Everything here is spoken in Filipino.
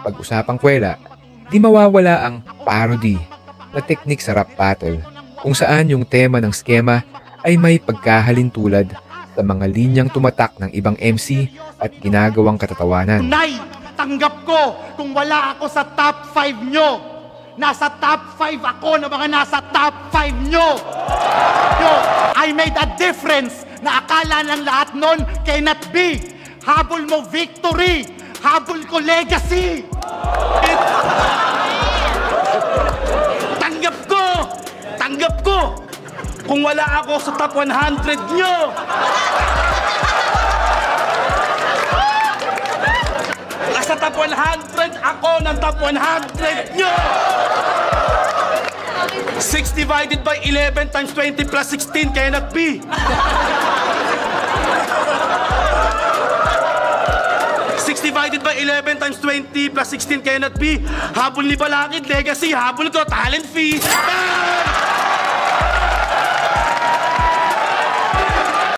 Pag-usapang kwela, di mawawala ang parody na teknik sa rap battle kung saan yung tema ng skema ay may pagkahalintulad sa mga linyang tumatak ng ibang MC at ginagawang katatawanan. Nay, tanggap ko kung wala ako sa top 5 nyo. Nasa top 5 ako na mga nasa top 5 nyo. Yo, I made a difference na akala ng lahat nun cannot be. Habol mo victory. Habol ko legacy. Tanggap ko kung wala ako sa top 100 nyo. Nasa top 100 ako ng top 100 nyo. 6 divided by 11 times 20 plus 16 cannot be. 6 divided by 11 times 20 plus 16 cannot be. Habol ni Balakid, legacy. Habol ko, talent fee.